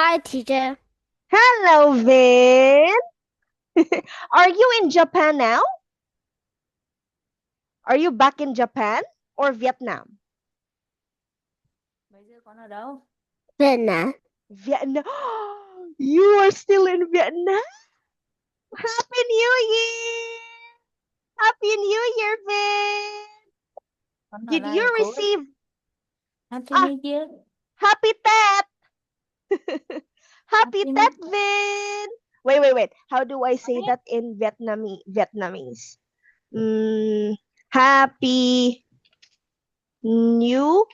Hi, teacher. Hello, Vin. Are you in Japan now? Are you back in Japan or Vietnam? Bây giờ con ở đâu? Vietnam. Vietnam. You are still in Vietnam? Happy New Year! Happy New Year, Vin! Con ở Did you lại cố receive Happy ah New Year. happy Tet? Happy Happy New Tet, Vin! Wait. How do I say that in Vietnamese? Happy New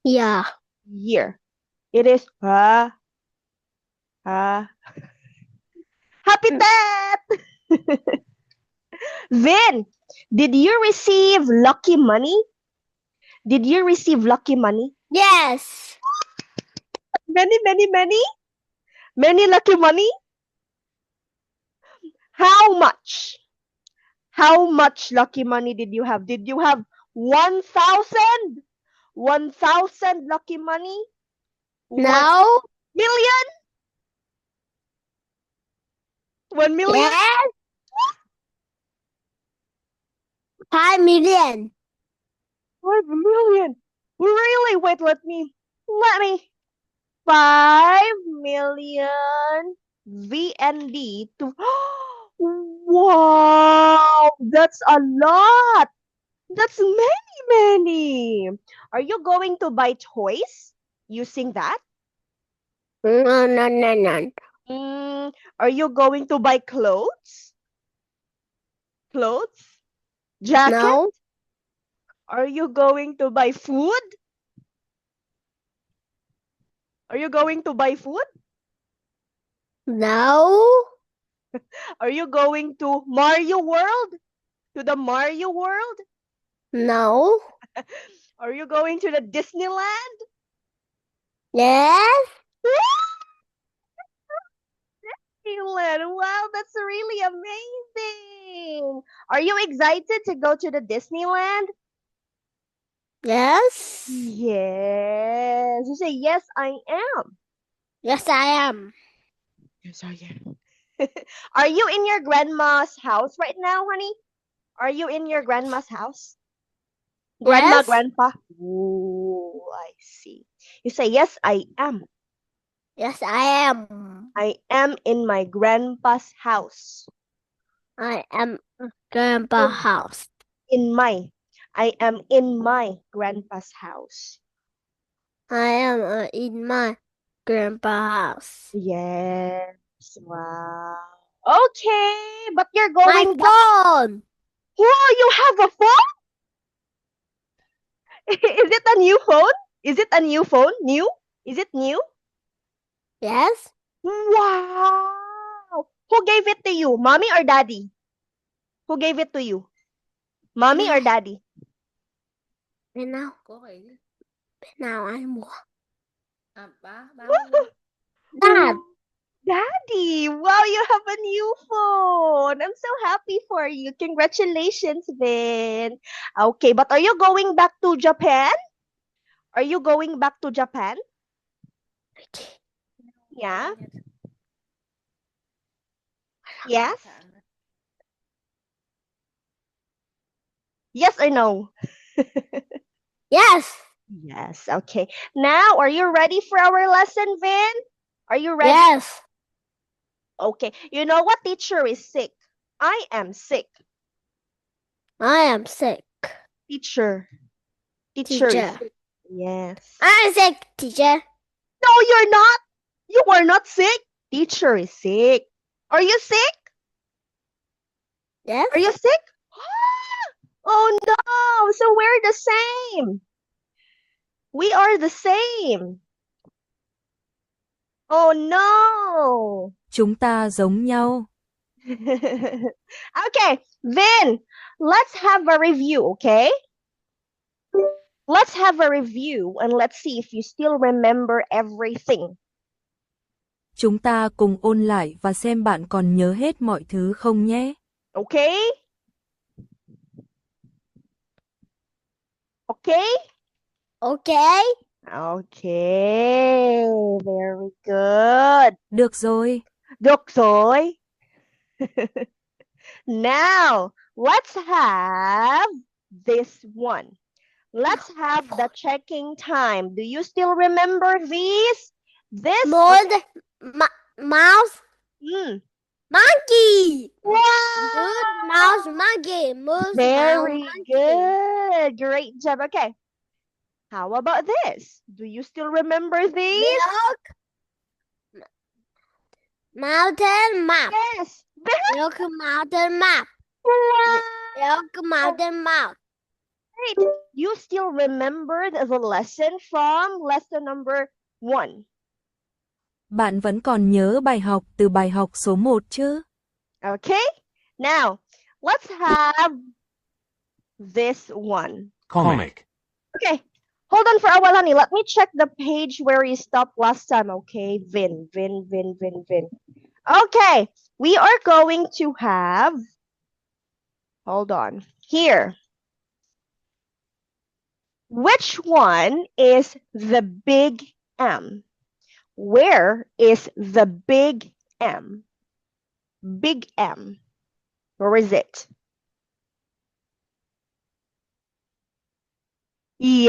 Yeah. Year. It is ha happy Tet. Vin, did you receive lucky money? Did you receive lucky money? Yes. Many lucky money? How much? How much lucky money did you have? Did you have 1,000? 1,000 lucky money? 1 No. million? 1 million? Yes. 5 million. 5 million? Really? Wait, let me 5 million VND to wow, that's a lot. That's many. Are you going to buy toys using that? No. Are you going to buy clothes? Clothes? Jacket? No. Are you going to buy food? Are you going to buy food? No. Are you going to Mario World? To the Mario World? No. Are you going to the Disneyland? Yes. Disneyland. Wow, that's really amazing. Are you excited to go to the Disneyland? Yes. Yes. You say, yes, I am. Yes, I am. Yes, I am. Are you in your grandma's house right now, honey? Are you in your grandma's house? Grandma, Yes. grandpa? Oh, I see. You say, yes, I am. Yes, I am. I am in my grandpa's house. I am grandpa In, house. in my. I am in my grandpa's house. I am in my grandpa house. Yes. Wow. Okay, but you're My going back. phone. Wow, you have a phone? Is it a new phone? Is it a new phone? New? Is it new? Yes. Wow. Who gave it to you? Mommy or daddy? Who gave it to you? Mommy or daddy? Bên nào? Cô phải đi. Bên nào ai mua? Ba mua. Dad. Daddy, wow, you have a new phone. I'm so happy for you. Congratulations, Vin. Okay, but are you going back to Japan? Are you going back to Japan? Yeah. Yes? Yes or no? Yes. Yes. Okay. Now, are you ready for our lesson, Vin? Are you ready? Yes. Okay. You know what? Teacher is sick. I am sick. I am sick. Teacher. Teacher is Teacher. sick. Yes. I'm sick, teacher. No, you're not. You are not sick. Teacher is sick. Are you sick? Yes. Are you sick? Oh no. So we're the same. We are the same. Oh no. Chúng ta giống nhau. Okay, then let's have a review, okay? Let's have a review and let's see if you still remember everything. Chúng ta cùng ôn lại và xem bạn còn nhớ hết mọi thứ không nhé. Okay? Okay? Okay. Okay, very good. Được rồi. Được rồi. Now, let's have this one. Let's have the checking time. Do you still remember these? This Mouse, Mm. monkey. Wow! Moose, mouse, monkey. Moose, mouse, Very monkey. good. Great job. Okay. How about this? Do you still remember these? Milk, mountain, map. Yes. Milk, mountain, map. Wow. Milk, mountain, map. Great. You still remember the lesson from lesson number 1. Bạn vẫn còn nhớ bài học từ bài học số 1 chứ? Okay. Now, let's have this one. Comic. Okay. Hold on for a while, honey. Let me check the page where you stopped last time. Okay. Vin. Okay. We are going to have, hold on, here. Which one is the big M? Where is the big M? Big M. Where is it?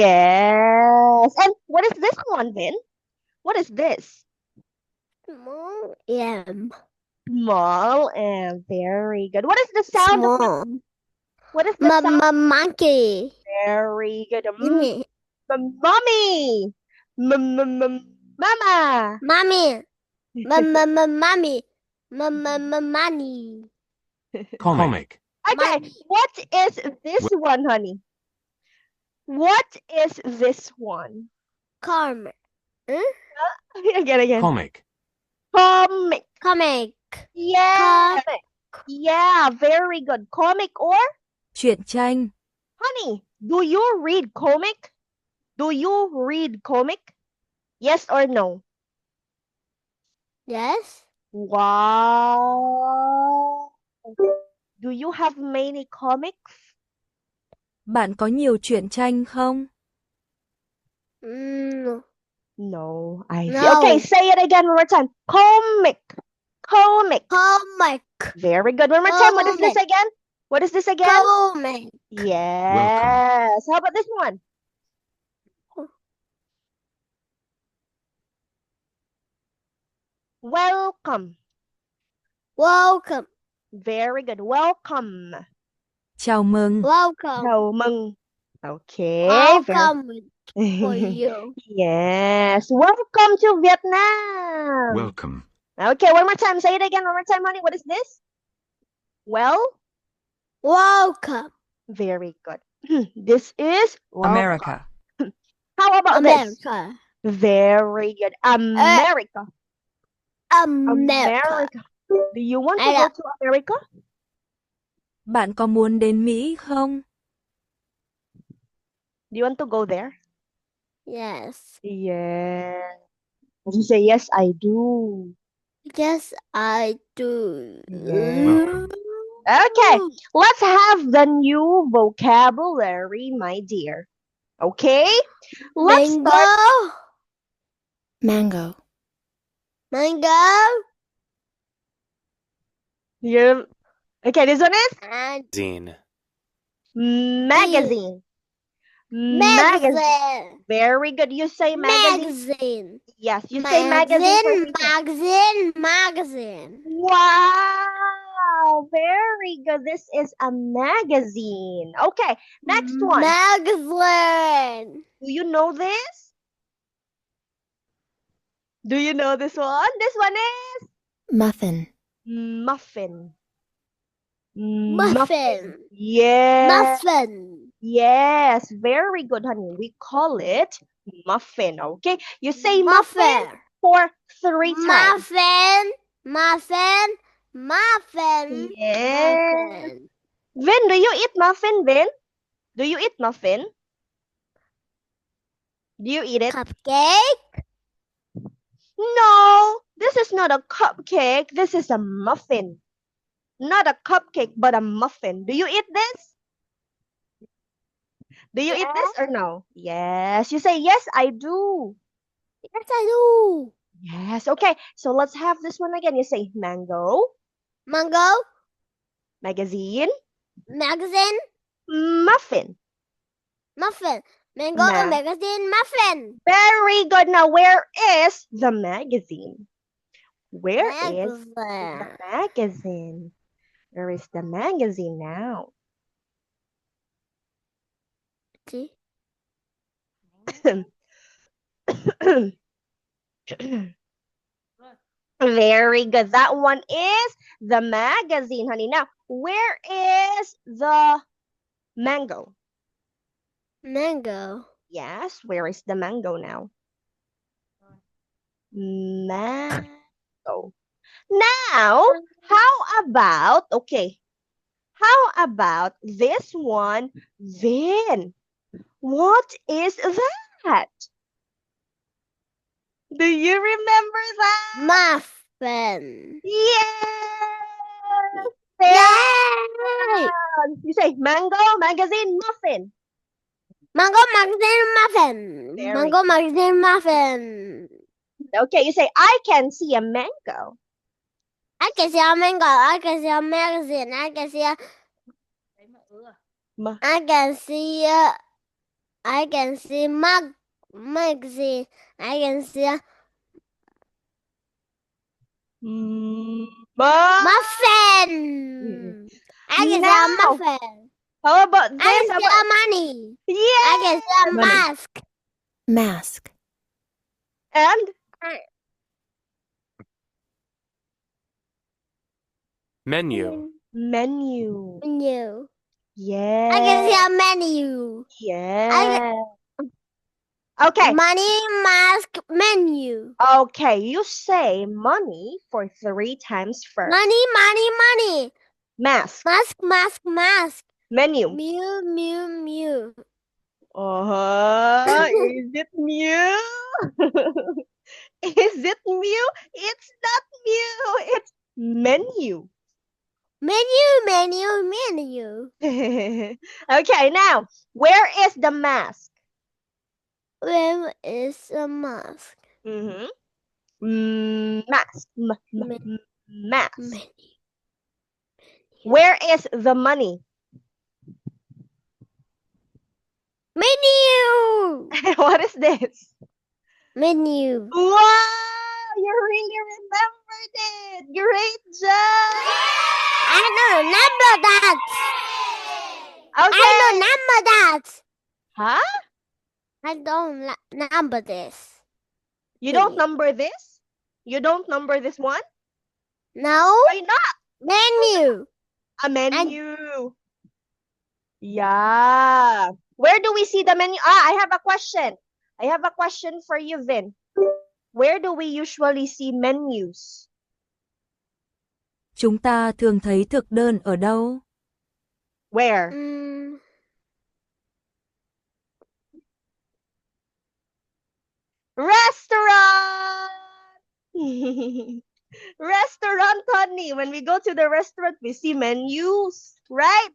Yes. And what is this one, Vin? What is this? Small M. Small M. Very good. What is the sound of Small. what is the sound? Monkey. Very good. Mommy. Mommy. Mama. Mommy. Mommy. Money. Comic. Okay, Mommy. what is this one, honey? What is this one? Comic. Again. Comic. Comic. Comic. Yeah. Comic. Yeah, very good. Comic or? Truyện tranh. Honey, do you read comic? Do you read comic? Yes or no? Yes. Wow. Do you have many comics? Bạn có nhiều truyện tranh không? No. No, I see. No. Okay, say it again one more time. Comic. Comic. Comic. Very good. One more time. What is this Comic. again? What is this again? Comic. Yes. How about this one? Welcome. Welcome. Very good. Welcome. Chào mừng. Welcome. Chào mừng. Okay. very- Welcome for you. Yes. Welcome to Vietnam. Welcome. Okay, one more time. Say it again. One more time, honey. What is this? Well, Welcome. very good. This is welcome. America. How about this? America. Very good. America. America. Do you want to I go know. to America? Bạn có muốn đến Mỹ không? Do you want to go there? Yes. Yeah. You say yes, I do. Yes, I do. Welcome. Okay, let's have the new vocabulary, my dear. Okay, let's Mango. start. Mango. Mango. You're... Okay, this one is And Zine. magazine. Magazine. magazine. Very good. You say magazine. Magazine. Yes, you say magazine. for three times. Magazine. Wow, very good. This is a magazine. Okay, next one. Magazine. Do you know this? Do you know this one? This one is Muffin. muffin. Muffin. Yes. Muffin. Yes, very good, honey. We call it muffin. Okay, you say muffin for 3 times. Muffin. Yes. Muffin. Vin, do you eat muffin, Vin? Do you eat muffin? Do you eat it? Cupcake. No, this is not a cupcake. This is a muffin. Not a cupcake, but a muffin. Do you eat this? Do you eat this or no? Yes. You say, yes, I do. Yes, I do. Yes. Okay. So let's have this one again. You say mango, Mango, magazine, magazine, muffin. muffin. Mango, Ma- magazine, muffin. Very good. Now, where is the magazine? Where is the Magazine. magazine? Where is the magazine now? See? Very good. That one is the magazine, honey. Now, where is the mango? Mango. Yes, where is the mango now? Mango. Now, how about this one? Then, what is that? Do you remember that? Muffin. Yes! Yay! You say mango, magazine, muffin. Mango, magazine, muffin. Very Mango, magazine, muffin. Okay, you say I can see a mango. I can see a mango. I can see a magazine. I can see a. Đấy mà ưa. I can see. I can see magazine. I can see a muffin. I can see a Now, muffin. how about I this? can How see about- a money. Yeah. I can see a Money. mask. Mask. And Menu. menu. Menu. Yes. I can see a menu. Yes. Okay. Money, mask, menu. Okay, you say money for 3 times first. Money, money, money. Mask. Mask, mask, mask. Menu. Mew, mew, mew. Is it mew? Is it mew? It's not mew. It's menu. Menu, menu, menu. Okay, now, where is the mask? Where is a mask? Mm-hmm. Mask. Mask. Menu. Where is the money? Menu. What is this? Menu. Wow, you really remembered it. Great job. I know number that. Okay. I know number that. Huh? I don't number this. You don't Really? number this? You don't number this one? No. Why not? Menu. A menu. Yeah. Where do we see the menu? I have a question. I have a question for you, Vin. Where do we usually see menus? Chúng ta thường thấy thực đơn ở đâu? Where? Restaurant! Restaurant, honey. When we go to the restaurant, we see menus, right?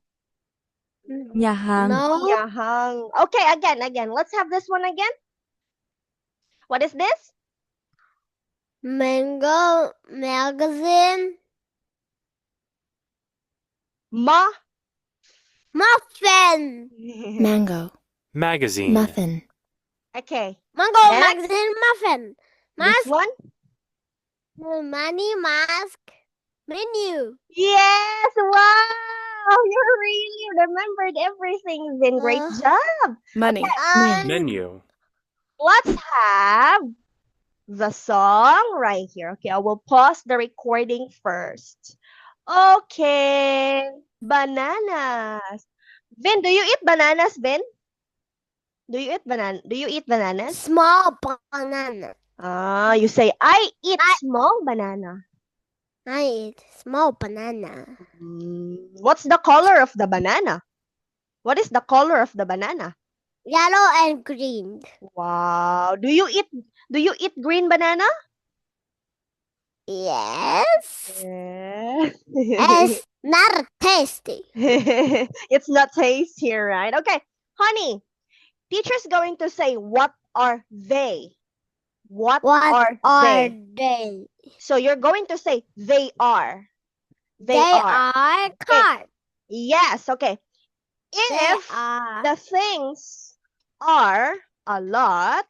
Nhà hàng. No. Yahang. Okay, again. Let's have this one again. What is this? Mango magazine. Muffin. Mango. Magazine. Muffin. Okay. Mango Next. magazine muffin. This Mask. one? Money mask. Menu. Yes! Wow! You really remembered everything, Vin. Great job. Money. Menu. Let's have the song right here. Okay, I will pause the recording first. Okay. Bananas. Vin, do you eat bananas, Vin? Do you eat bananas? Small banana. You say I eat small banana. I eat small banana. What's the color of the banana? What is the color of the banana? Yellow and green. Wow. Do you eat green banana? Yes. Yes. It's not tasty. It's not tasty, right? Okay, honey, Teacher's going to say, what are they? What What are they? they? So you're going to say, they are. They are cards. Yes, okay. They If are. the things are a lot,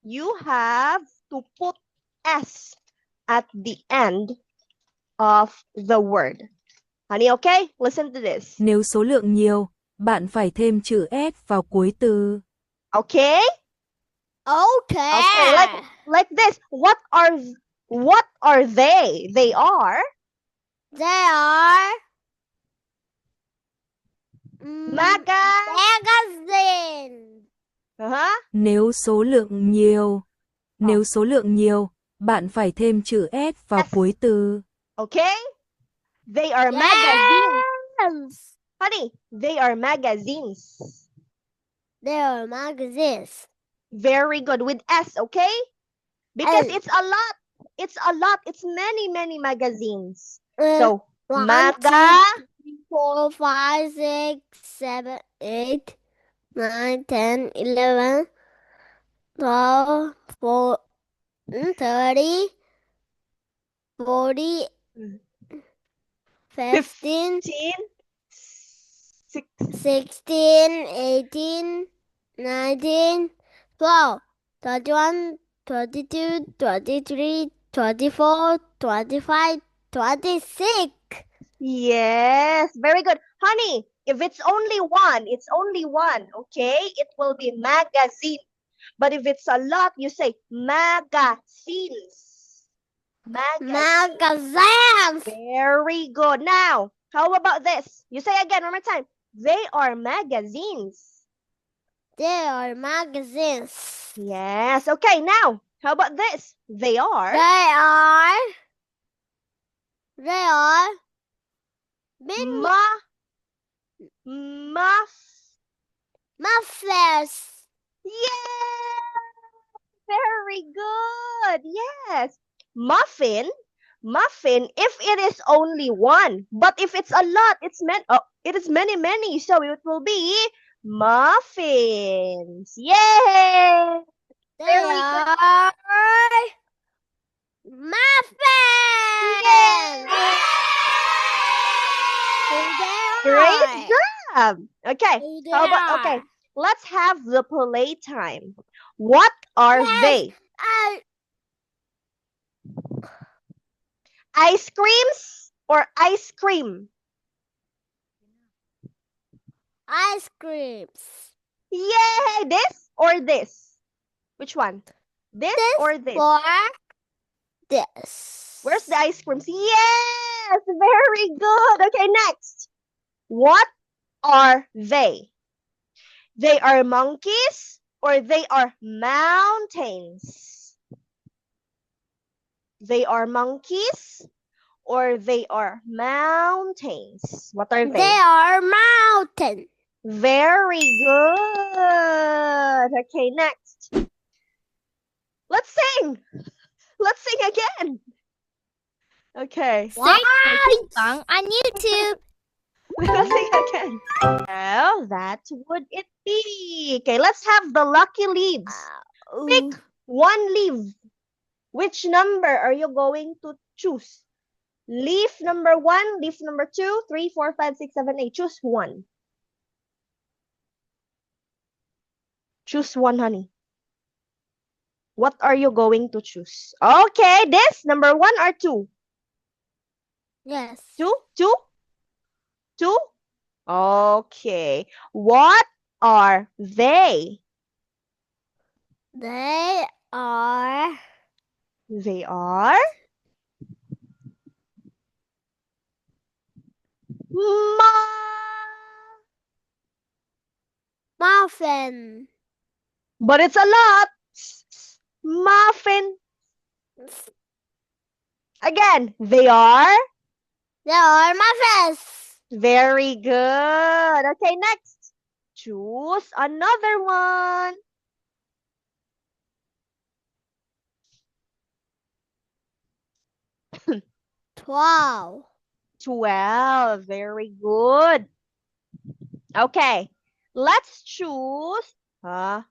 you have to put S at the end of the word. Honey, okay? Listen to this. Nếu số lượng nhiều, bạn phải thêm chữ S vào cuối từ. Okay? Okay. Okay, like this. What are they? They are They are. Magazine. Uh-huh. Nếu số lượng nhiều, nếu số lượng nhiều, bạn phải thêm chữ S vào S. cuối từ. Okay? They are magazines. Yes. Honey, they are magazines. They are magazines. Very good. With S, okay? Because S. it's a lot. It's a lot. It's many, many magazines. Uh, So, 1, maga. 2, 3, 4, 5, 6, 7, 8, 9, 10, 11, 12, 30, 40, 15, 15, 16, 18, 19, 12, 21, 22, 23, 24, 25, 26. Yes, very good. Honey, if it's only one, it's only one, okay? It will be magazine. But if it's a lot, you say magazines. Magazines. Very good. Now, how about this? You say again one more time. They are magazines. They are magazines. Yes. Okay, now, how about this? They are. They are mini muffins. Yeah, very good. Yes. Muffin, if it is only one, but if it's a lot, it is many, so it will be muffins. Yay! They Very good. are muffins. Great job. Okay. They How about are. okay? Let's have the playtime. What are Yes. they? Ice creams or ice cream? Ice creams. Yay! This or this? Which one? This or this? For this. Where's the ice creams? Yes! Very good. Okay, next. What are they? They are monkeys or they are mountains? They are monkeys or they are mountains? What are they? They are mountain. Very good. Okay, next. Let's sing. Let's sing again. Okay. What? Song on YouTube. Let's sing again. Well, that would it be. Okay, let's have the lucky leaves. Pick one leaf. Which number are you going to choose? Leaf number 1, leaf number 2, 3, 4, 5, 6, 7, 8. Choose one. Choose one, honey. What are you going to choose? Okay, this number 1 or 2? Yes. 2? 2? 2? Okay. What are they? They are They are muffin. but it's a lot. Muffin. Again, they are They are muffins. very good. Okay, next. Choose another one. Wow. 12. Very good. Okay, let's choose Huh?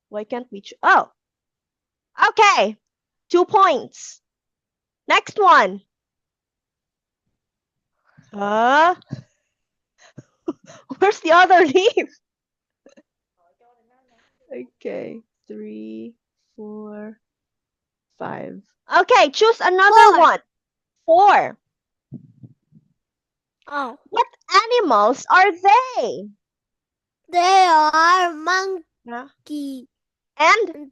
Why can't we Oh, okay. 2 points. Next one. Huh? Where's the other leaf? Okay. 3, 4, 5. Okay, choose another 4. one. 4. Oh, What animals are they? they are Huh? monkey. And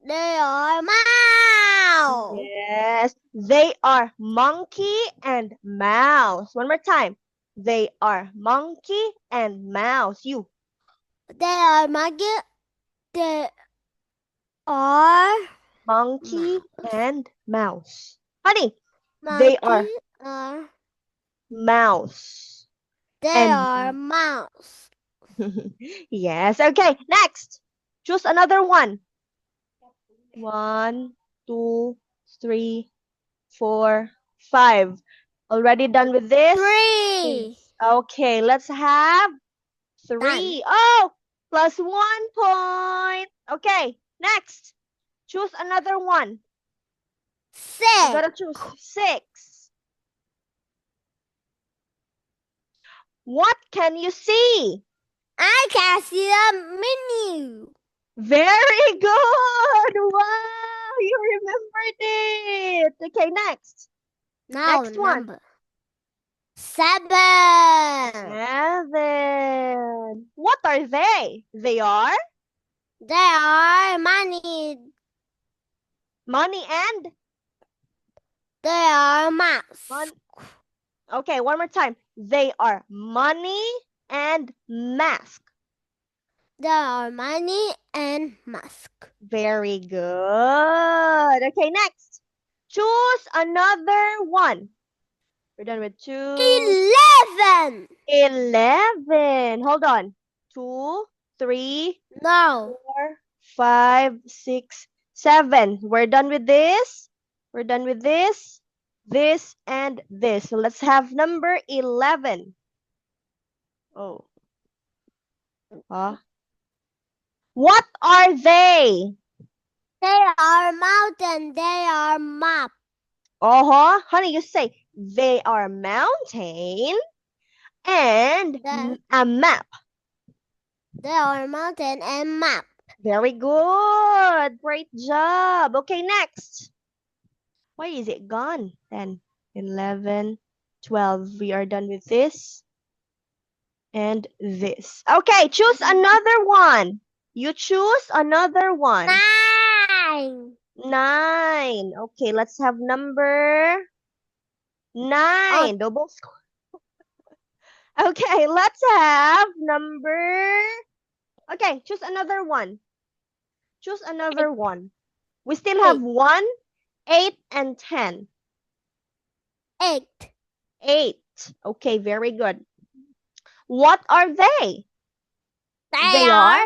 They are mouse. yes, they are monkey and mouse. One more time. They are monkey and mouse. You. They are monkey. They are Monkey mouse. and mouse. Honey, they are Monkey are mouse they and are mouse. yes. Okay, next. Choose another one. 1, 2, 3, 4, 5. Already done with this? 3. Okay, let's have Done. 3. Oh, plus 1 point. Okay, next. Choose another one. You 6. gotta choose 6. What can you see? I can see a menu. Very good. Wow, you remembered it. Okay, next. Now Next one. number 7. 7. What are they? They are They are money. money and They are mouse. Okay, one more time. They are money and mask. They are money and mask. Very good. Okay, next. Choose another one. We're done with 2. 11. 11. Hold on. 2, 3, No. 4, 5, 6, 7. We're done with this. We're done with this, and this. So let's have number 11. Oh. Huh? What are they? They are mountain. They are map. Uh-huh. Honey, you say they are mountain and They, a map. they are mountain and map. Very good. Great job. Okay, next. Why is it gone? 10, 11, 12. We are done with this and this. Okay, choose another one. You choose another one. 9. 9. Okay, let's have number 9. Double score. Okay, let's have number. Okay, choose another one. Choose another one. We still have 1, 8, and 10. 8. 8. Okay, very good. What are they? They are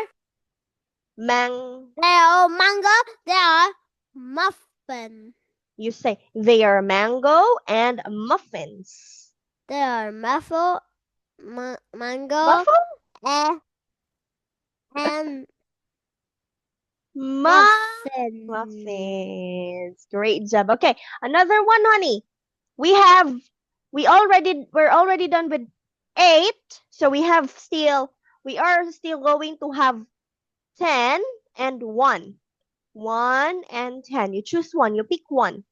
Mang. They are mango. They are muffin. You say they are mango and muffins. They are mango Muffin? and Muffins. muffin. Muffins. Great job. Okay, another one, honey. We're already done with 8. So we are still going to have 10 and 1. 1 and 10. You choose one. You pick one.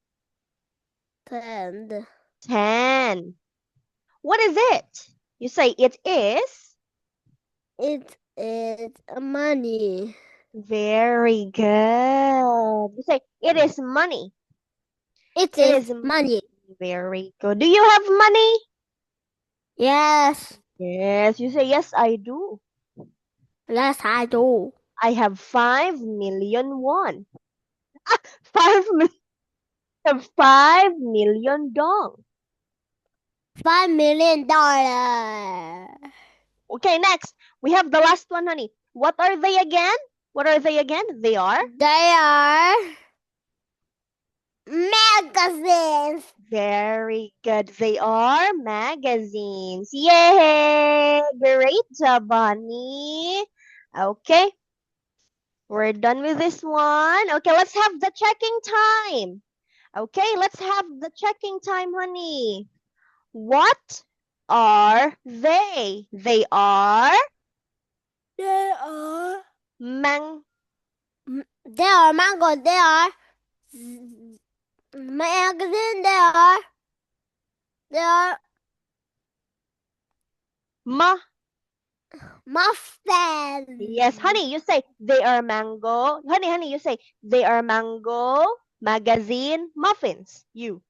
10. 10. What is it? You say it is. It is money. Very good. You say it is money. It It is is money. Very good. Do you have money? Yes. Yes. You say yes, I do. Yes, I do. I have 5 million won. 5 million. 5 million dong. $5 million. Okay, next. We have the last one, honey. What are they again? What are they again? They are magazines. very good. They are magazines. Yay! Great job, honey. Okay. We're done with this one. Okay, let's have the checking time. Okay, let's have the checking time, honey. What are they? They are They are mang. mango. They are magazine. They are Ma. muffin. Yes, honey, you say they are mango. Honey, you say they are mango magazine muffins. You.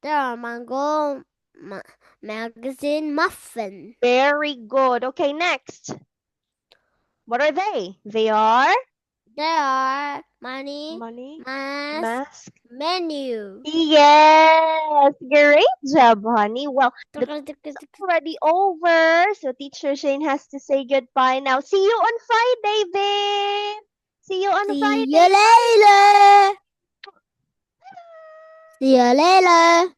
They are mango magazine muffin. Very good. Okay, next. What are they? They are They are money money mask mask. menu. Yes, great job, honey. Well, the it's already over, so Teacher Shane has to say goodbye now. See you on Friday, babe. See you on See Friday. you later. See you later.